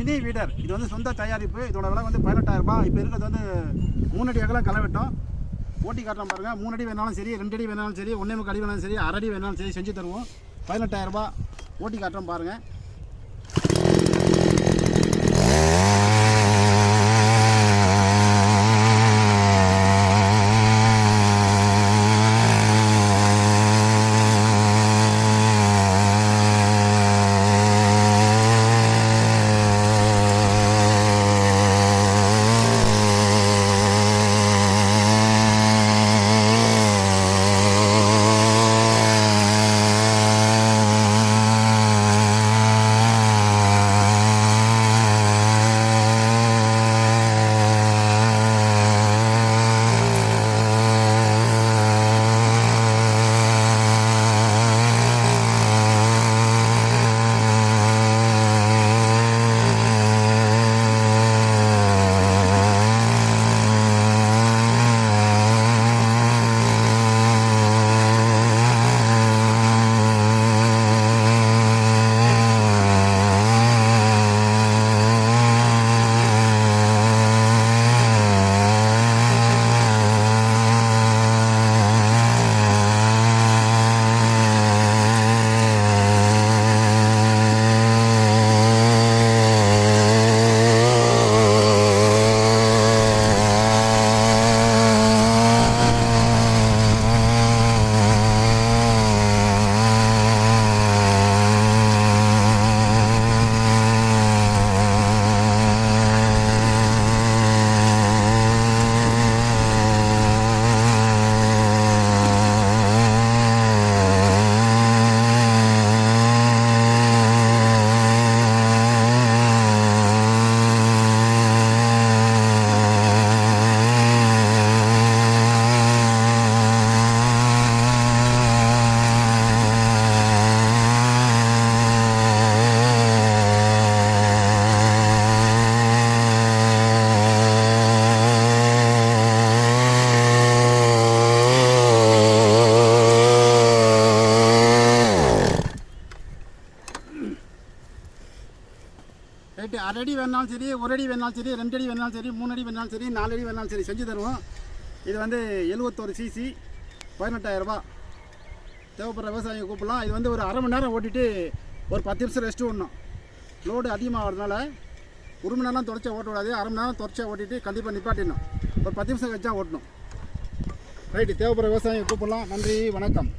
Mini வீடர். இது வந்து சொந்த தயாரிப்பு. இதோட விலை வந்து 18,000 ரூபாய். இப்போ இருக்கிறது வந்து 3 அடி அகலம் களை வெட்டும். ஓட்டி காட்டுறோம் பாருங்கள். 3 அடி வேணாலும் சரி, 2 அடி வேணாலும் சரி, 1.5 அடி வேணாலும் சரி, 1/2 அடி வேணாலும் சரி செஞ்சு தருவோம். 18,000 ரூபாய். ஓட்டி காட்டுறோம் பாருங்கள். ரைட்டு. 1/2 அடி வேணாலும் சரி, 1 அடி வேணாலும் சரி, 2 அடி வேணாலும் சரி, 3 அடி வேணாலும் சரி, 4 அடி வேணாலும் சரி செஞ்சு தருவோம். இது வந்து 71 சிசி, 18,000 ரூபாய். தேவைப்படுற விவசாயிங்க கூப்பிடலாம். இது வந்து ஒரு அரை மணி நேரம் ஓட்டிட்டு ஒரு 10 நிமிஷம் ரெஸ்ட்டு விடணும். லோடு அதிகமாக வரதுனால 1 மணி நேரம் தொடச்சா ஓட்ட விடாது. அரை மணி நேரம் தொடச்சா ஓட்டிட்டு கண்டிப்பாக நிப்பாட்டிடணும். ஒரு 10 நிமிஷம் வச்சா ஓட்டணும். ரைட்டு. தேவைப்படுற விவசாயிங்க கூப்பிடலாம். நன்றி, வணக்கம்.